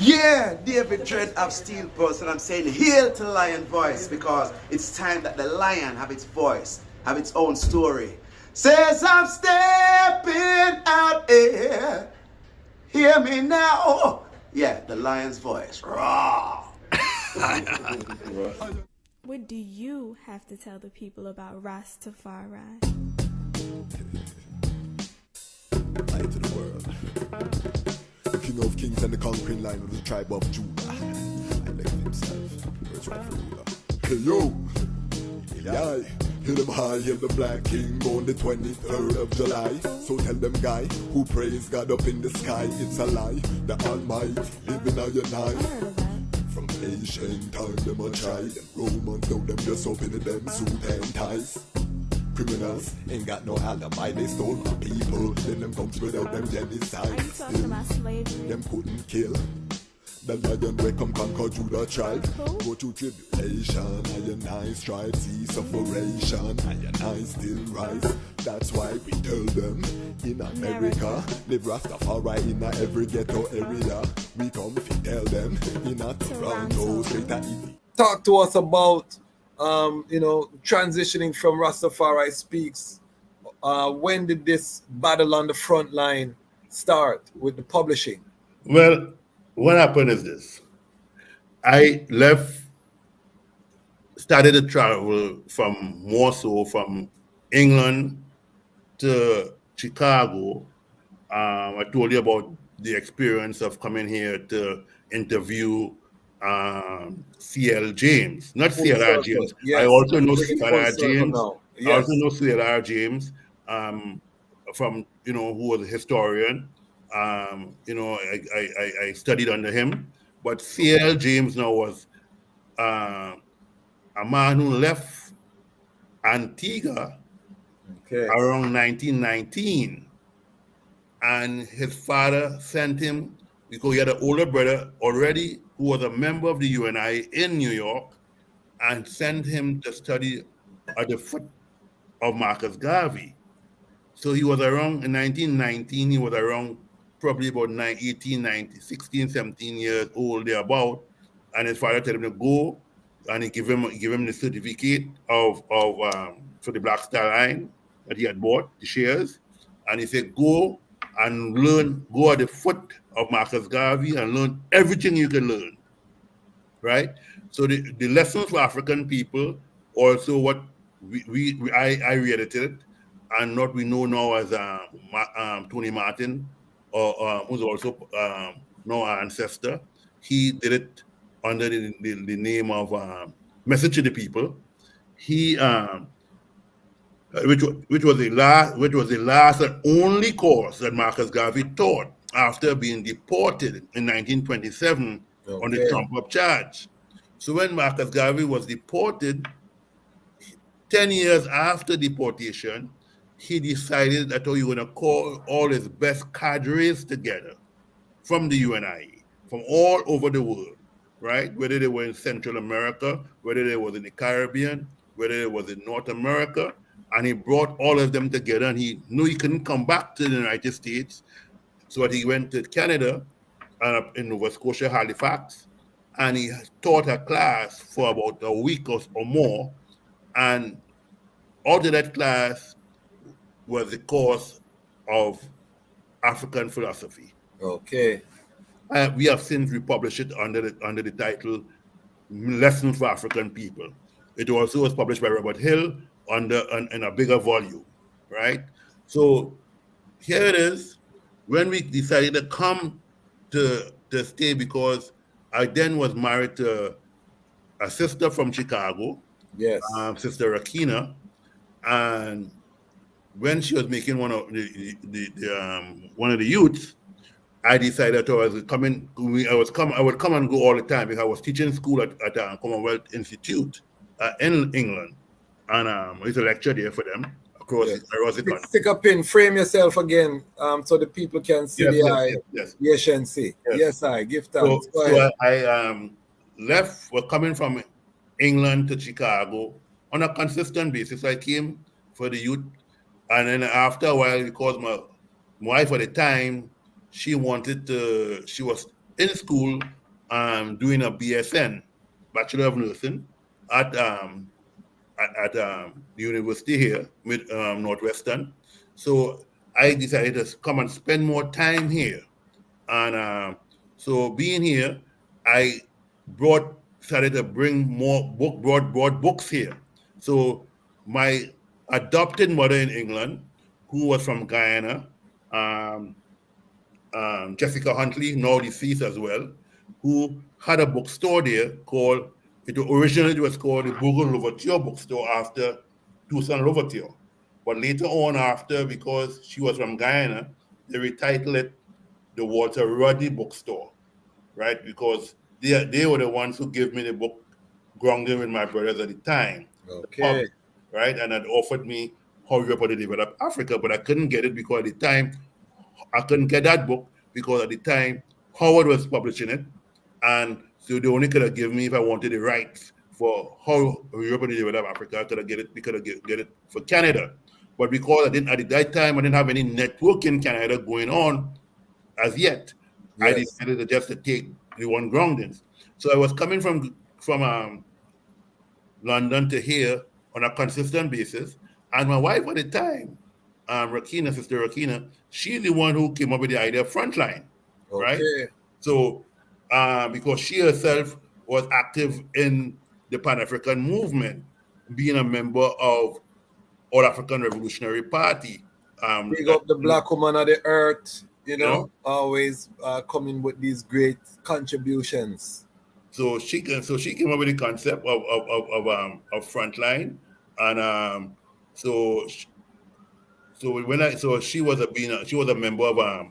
Yeah, David Dread of Steel Pulse, and I'm saying hail to Lion Voice because it's time that the lion have its voice, have its own story. Says I'm stepping out here. Hear me now. Yeah, the lion's voice. Raw. What do you have to tell the people about Ras Tafari? Light to the world. The king of kings and the conquering lion of the tribe of Judah. And left himself, first rightful ruler. Hey yo! Yeah, hail them high, hail the black king on the 23rd of July. So tell them guy who praise God up in the sky, it's a lie. The Almighty living on your night. From ancient time them a try. Them Romans know them just open to them suit and ties. Criminals ain't got no alibi, they stole my people. Then them comes without them genocide. Are you talking about slavery? Them couldn't kill the lion way come conquer Judah tribe. Go through tribulation, and I strive, see sufferation, and I still rise. That's why we tell them in America, live Rastafari in every ghetto area. We come if you tell them in a Toronto, straight to Italy. Talk to us about transitioning from Rastafari Speaks. When did this battle on the front line start with the publishing? Well, what happened is this. I started to travel more so from England to Chicago. I told you about the experience of coming here to interview C.L. James, not C.L.R. James. Yes. I also know C.L.R. James. Yes. I also know C.L.R. James, from who was a historian. I studied under him, but C.L. James now was a man who left Antigua around 1919, and his father sent him because he had an older brother already who was a member of the UNI in New York, and sent him to study at the foot of Marcus Garvey. So he was around in 1919, he was around probably about 16, 17 years old, thereabout, and his father told him to go, and he give him the certificate of for the Black Star Line that he had bought, the shares, and he said, go and go at the foot of Marcus Garvey and learn everything you can learn, right? So the lessons for African people, also what I re-edited, and what we know now as Tony Martin, who's also now our ancestor. He did it under the name of Message to the People. He which was the last and only course that Marcus Garvey taught after being deported in 1927 on the trump-up charge. So when Marcus Garvey was deported, 10 years after deportation, he decided that he was going to call all his best cadres together from the UNI, from all over the world, right? Whether they were in Central America, whether they was in the Caribbean, whether it was in North America, and he brought all of them together, and he knew he couldn't come back to the United States, so he went to Canada, in Nova Scotia, Halifax, and he taught a class for about a week or more, and out of that class was the course of African philosophy. Okay. We have since republished it under the title Lessons for African People. It also was published by Robert Hill in a bigger volume, right? So here it is. When we decided to come to stay, because I then was married to a sister from Chicago, yes, Sister Rakina, and when she was making one of the youths, I decided I would come and go all the time because I was teaching school at Commonwealth Institute in England, and I used to lecture there for them across the country. Stick a pin, frame yourself again, so the people can see yes, and see. Yes, I give thanks. So I left, was coming from England to Chicago on a consistent basis. I came for the youth, and then after a while, because my wife at the time, she was in school doing a BSN, Bachelor of Nursing, at the university here, Northwestern. So I decided to come and spend more time here. And so being here, I started to bring more brought books here. So my adopted mother in England, who was from Guyana, um, Jessica Huntley, now deceased as well, who had a bookstore there called, originally it was called the Bourgogne Louverture bookstore after Toussaint Louverture. But later on after, because she was from Guyana, they retitled it the Walter Ruddy bookstore, right? Because they were the ones who gave me the book Grounded with My Brothers at the time, the Okay. pub, right? And had offered me How Europe Had Developed Africa, but I couldn't get it because at the time I couldn't get that book because at the time Howard was publishing it, and so they only could have given me if I wanted the rights for How Europe Had Developed Africa. I could have get it for Canada, but because I didn't at that time I didn't have any network in Canada going on as yet. I Yes. decided just to take the one groundings. So I was coming from London to here on a consistent basis. And my wife at the time, Rakina, Sister Rakina, she's the one who came up with the idea of Frontline, right? Okay. So because she herself was active in the Pan-African movement, being a member of All African Revolutionary Party. Big up the black woman of the earth, you know, know? always coming with these great contributions. So she came up with the concept of Frontline, and so she was a member of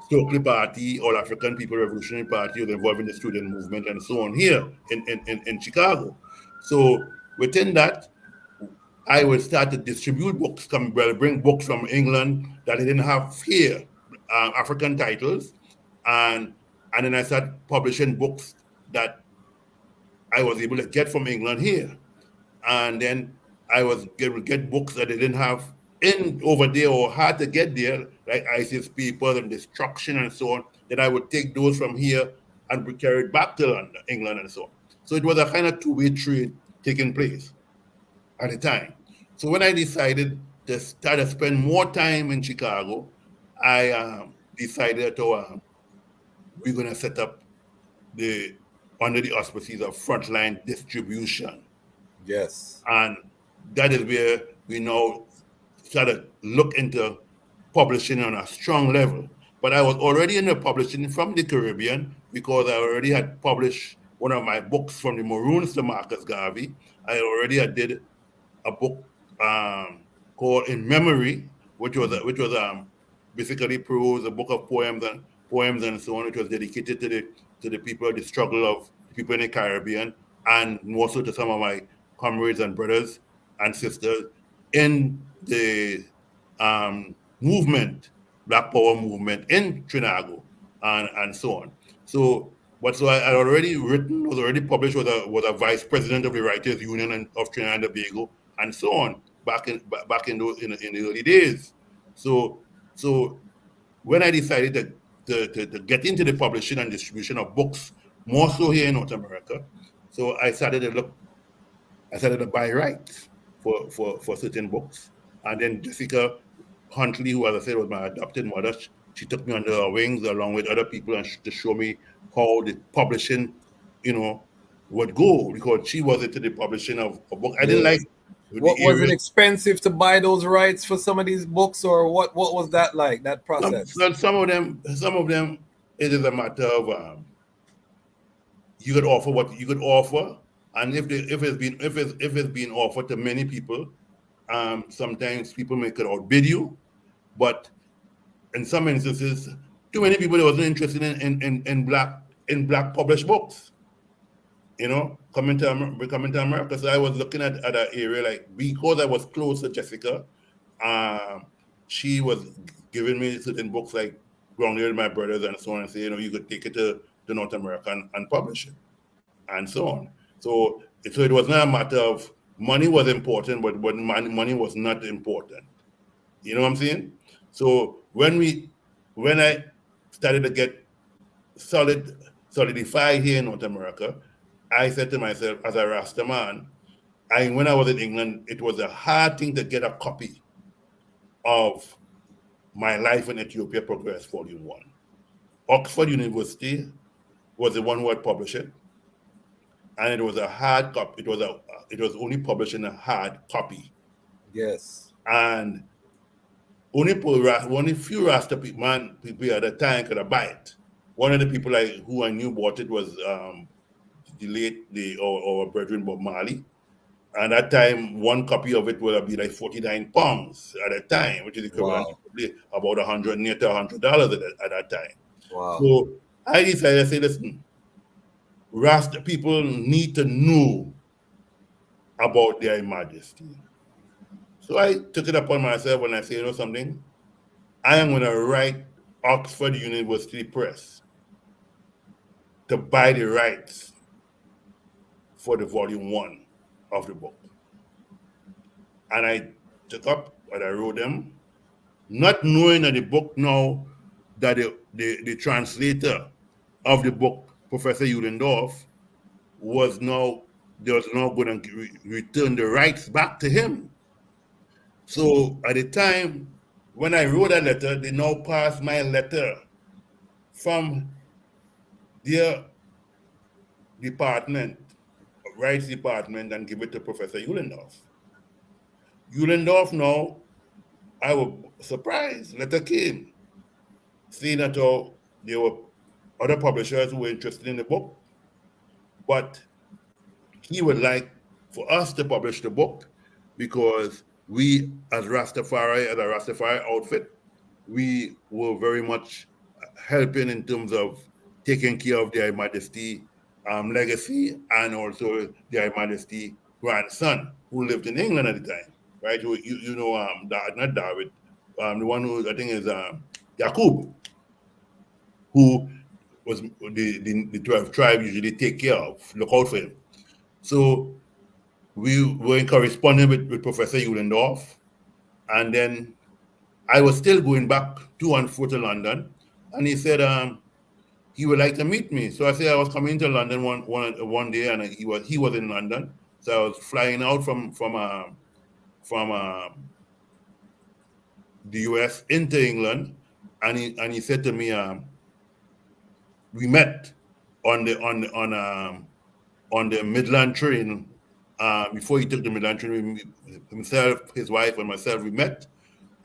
Stokely Party, All African People Revolutionary Party, was involved in the student movement and so on here in Chicago. So within that, I would start to distribute books, bring books from England that I didn't have here, African titles, and then I started publishing books that I was able to get from England here, and then I was able to get books that they didn't have in over there or hard to get there, like ISIS Papers and Destruction and so on. Then I would take those from here and be carried back to London, England and so on. So it was a kind of two-way trade taking place at the time. So when I decided to start to spend more time in Chicago, I decided to we're going to set up under the auspices of Frontline Distribution. Yes. And that is where we now started look into publishing on a strong level. But I was already in the publishing from the Caribbean because I already had published one of my books from the Maroons to Marcus Garvey. I already did a book called In Memory, which was basically prose, a book of poems and so on, which was dedicated to the people, the struggle of the people in the Caribbean, and more so to some of my comrades and brothers and sisters in the Black Power movement in Trinidad and so on. So I had already written, was already published, was a vice president of the Writers Union of Trinidad and Tobago, and so on, back in the early days. So when I decided to get into the publishing and distribution of books, more so here in North America, so I started to buy rights for certain books. And then Jessica Huntley, who, as I said, was my adopted mother, she took me under her wings along with other people and to show me how the publishing, would go, because she was into the publishing of a book. I didn't like Was it expensive to buy those rights for some of these books, or what was that like, that process? Some of them, it is a matter of you could offer what you could offer, and if it's being offered to many people, sometimes people may could outbid you, but in some instances, too many people wasn't interested in black published books. Coming to America. So I was looking at an area, like, because I was close to Jessica, she was giving me certain books like Grounded with My Brothers and so on, and say, you could take it to North America and publish it, and so on. So it was not a matter of money was important, but money was not important. You know what I'm saying? So when I started to get solidified here in North America, I said to myself, as a Rasta man, when I was in England, it was a hard thing to get a copy of My Life in Ethiopia Progress Volume 1. Oxford University was the one who had published it, and it was a hard copy. It was only published in a hard copy. Yes. And only few Rasta people at the time could buy it. One of the people who I knew bought it was our brethren Bob Marley. And at that time, one copy of it would be like £49 at a time, which is equivalent to probably about $100 to $100 at that time. Wow. So I decided to say, listen, Rasta people need to know about their majesty. So I took it upon myself and I said, you know something? I am going to write Oxford University Press to buy the rights for the volume 1 of the book. And I took up and I wrote them, not knowing that the book now, that the translator of the book, Professor Eulendorf, was now going to return the rights back to him. So at the time when I wrote that letter, they now passed my letter from their department, rights department, and give it to Professor Eulendorf. Eulendorf now, I was surprised, letter came, saying that there were other publishers who were interested in the book, but he would like for us to publish the book because we, as a Rastafari outfit, we were very much helping in terms of taking care of Their Majesty legacy, and also Their Majesty grandson who lived in England at the time, right? You know, not David, the one who I think is Yaqub, who was the 12 tribes usually take care of, look out for him. So we were in correspondence with Professor Eulendorf, and then I was still going back to and forth to London, and he said he would like to meet me. So I said I was coming to London one day, and he was in London. So I was flying out from the US into England, and he said to me, we met on the Midland train. Before he took the Midland train, himself, his wife, and myself, we met.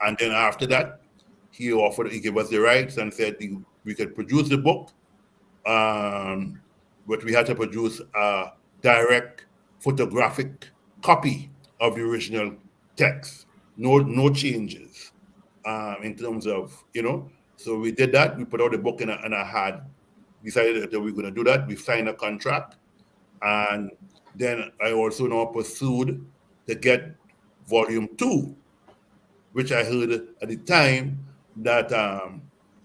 And then after that, he gave us the rights and said we could produce the book, but we had to produce a direct photographic copy of the original text. No changes in terms of, you know. So we did that. We put out the book and I had decided that we were going to do that. We signed a contract. And then I also now pursued to get volume 2, which I heard at the time that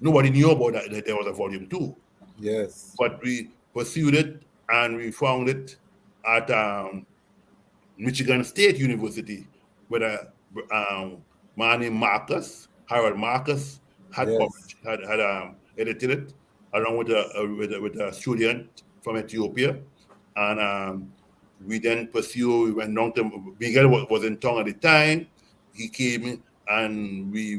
nobody knew about that there was a volume 2. Yes. But we pursued it and we found it at Michigan State University, where a man named Harold Marcus, had edited it along with a student from Ethiopia. And we then we went down to, Miguel was in town at the time. He came and he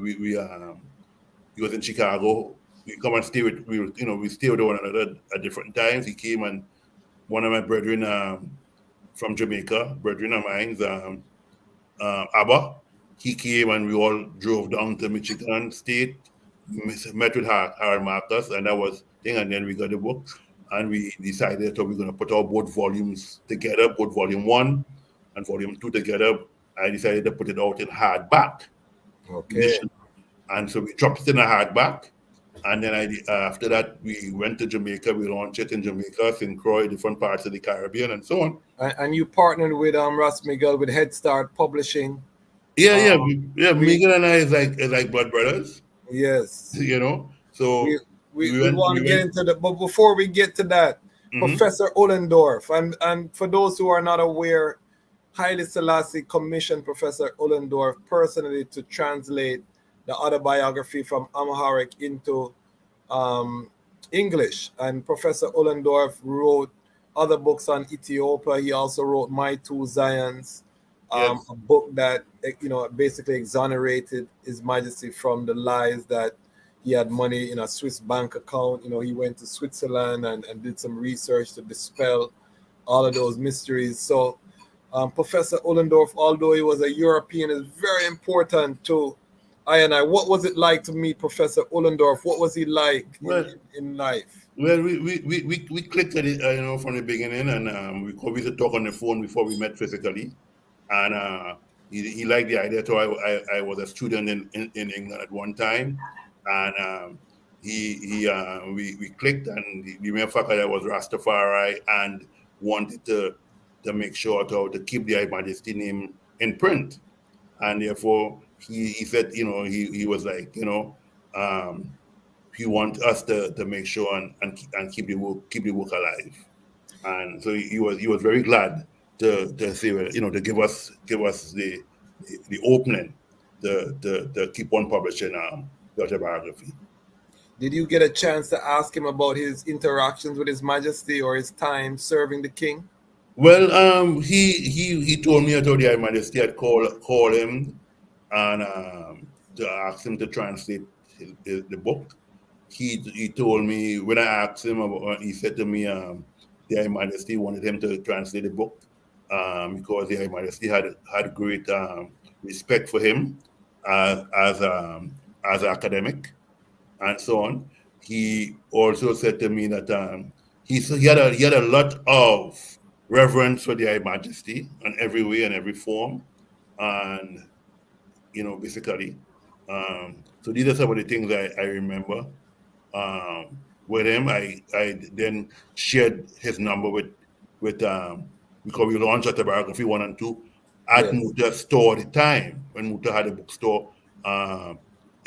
was in Chicago. We come and stay with, we stay with one another at different times. He came, and one of my brethren from Jamaica, brethren of mine, Abba, he came and we all drove down to Michigan State, met with Harold Marcus, and that was thing. And then we got the book, and we decided that we're going to put our both volumes together, both volume 1 and volume 2 together. I decided to put it out in hardback. Okay. And so we dropped it in a hardback. And then after that, we went to Jamaica. We launched it in Jamaica, St. Croix, different parts of the Caribbean, and so on. And you partnered with Ras Miguel with Head Start Publishing. Yeah. Miguel and I is like blood brothers. Yes. You know, so we want to get into that. But before we get to that, Professor Eulendorf, and for those who are not aware, Haile Selassie commissioned Professor Eulendorf personally to translate the autobiography from Amharic into English. And Professor Ollendorff wrote other books on Ethiopia. He also wrote My Two Zions, Yes. a book that basically exonerated His Majesty from the lies that he had money in a Swiss bank account. He went to Switzerland and did some research to dispel all of those mysteries. So Professor Ollendorff, although he was a European, is very important to I. What was it like to meet Professor Ollendorff? What was he like in life? Well, we clicked at it, from the beginning, and we used to talk on the phone before we met physically, and he liked the idea. So I was a student in England at one time, and we clicked, and the mere fact that I was Ras Tafari and wanted to make sure to keep the His Majesty name in print, and therefore he said, he was like, he wants us to make sure and keep the work alive, and so he was very glad to say, to give us the opening to keep on publishing the autobiography. Did you get a chance to ask him about his interactions with His Majesty or his time serving the king? Well, he told me that the His Majesty had called him and to ask him to translate the book. He told me, when I asked him about, he said to me, the His Majesty wanted him to translate the book because the His Majesty had great respect for him as an academic and so on. He also said to me that he had a lot of reverence for the His Majesty in every way and every form, and basically. So these are some of the things I remember with him. I then shared his number with because we launched Autobiography 1 and 2 at Muta's store at the time, when Muta had a bookstore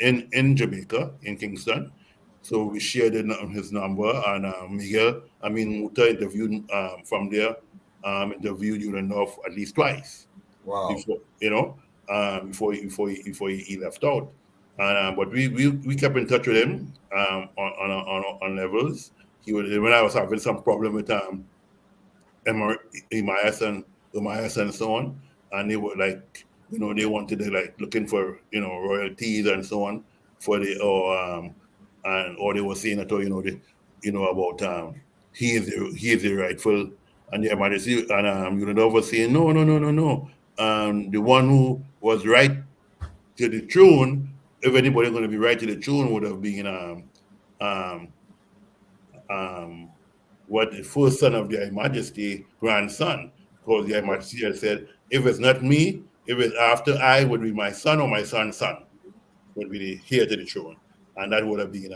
in Jamaica, in Kingston. So we shared his number, and Muta interviewed from there, interviewed Ulendorff at least twice. Wow. Before he left out. But we kept in touch with him on levels. When I was having some problem with MIS and so on, and they were like, they wanted to looking for royalties and so on for or they were saying that about he is the rightful, and the Majesty and Ulendorff was saying no. The one who was right to the throne, if anybody going to be right to the throne, would have been the first son of the His Majesty, grandson, because the His Majesty had said, if it's not me, if it's after I, would be my son or my son's son would be the heir to the throne, and that would have been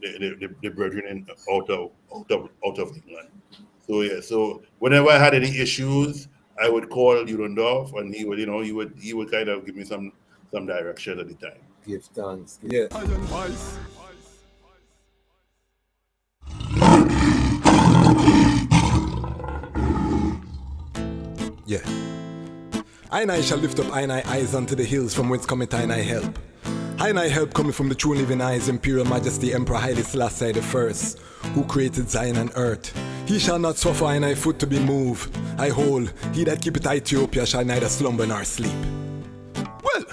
the brethren out of England. So whenever I had any issues, I would call Ulendorff, and he would kind of give me some direction at the time. Give thanks. Yeah. Yeah. I shall lift up I eyes unto the hills from whence cometh I help. I help coming from the true living eyes, Imperial Majesty Emperor Haile Selassie I, who created Zion and earth. He shall not suffer I foot to be moved. I hold, he that keepeth Ethiopia shall neither slumber nor sleep. Well,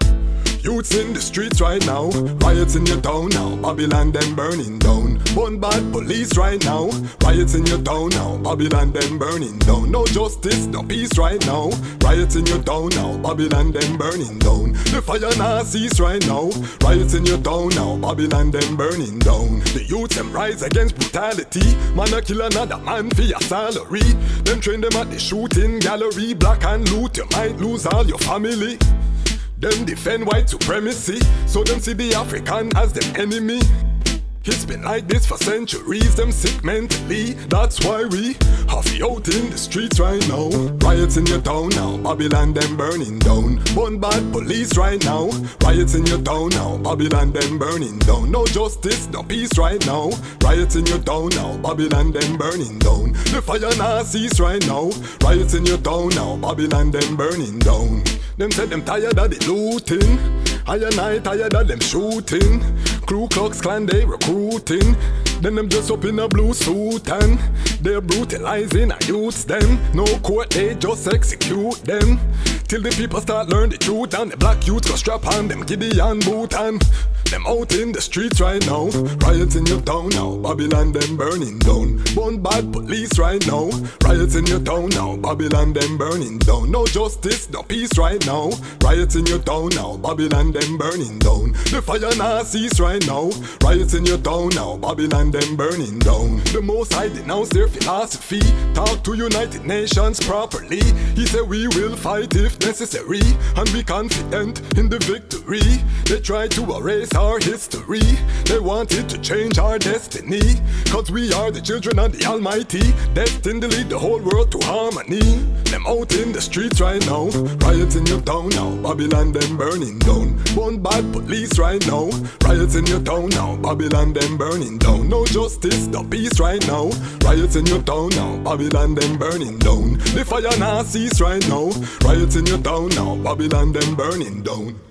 youths in the streets right now, riots in your town now, Babylon them burning down. One bad police right now, riots in your town now, Babylon them burning down. No justice, no peace right now, riots in your town now, Babylon them burning down. The fire now cease right now, riots in your town now, Babylon them burning down. The youths them rise against brutality, man a kill another man for your salary. Them train them at the shooting gallery, black and loot, you might lose all your family. Them defend white supremacy, so them see the African as them enemy. It's been like this for centuries, them sick mentally. That's why we have you out in the streets right now. Riots in your town now, Babylon them burning down. One bad police right now, riots in your town now, Babylon them burning down. No justice, no peace right now, riots in your town now, Babylon them burning down. The fire now cease right now, riots in your town now, Babylon them burning down. Them said them tired of the looting, I tired of them shooting. Ku Klux Klan they recruiting. Then them dress up in a blue suit and they're brutalizing our youths them. No court, they just execute them. Till the people start learn the truth and the black youths go strap on them Gideon boot and them out in the streets right now. Riots in your town now, Babylon them burning down. Bun bad police right now. Riots in your town now, Babylon them burning down. No justice, no peace right now. Riots in your town now, Babylon them burning down. The fire now cease right now. Riots in your town now, Babylon them burning down. The Most High denounce their philosophy. Talk to United Nations properly. He said we will fight if necessary, and be confident in the victory. They try to erase our history. They wanted to change our destiny, cause we are the children of the Almighty, destined to lead the whole world to harmony. Them out in the streets right now. Riots in your town now, Babylon them burning down. Bun bad police right now. Riots in your town now, Babylon them burning down. No justice, no peace right now. Riots in your town now, Babylon them burning down. The fire now cease right now. Riots in your town now, Babylon them burning down.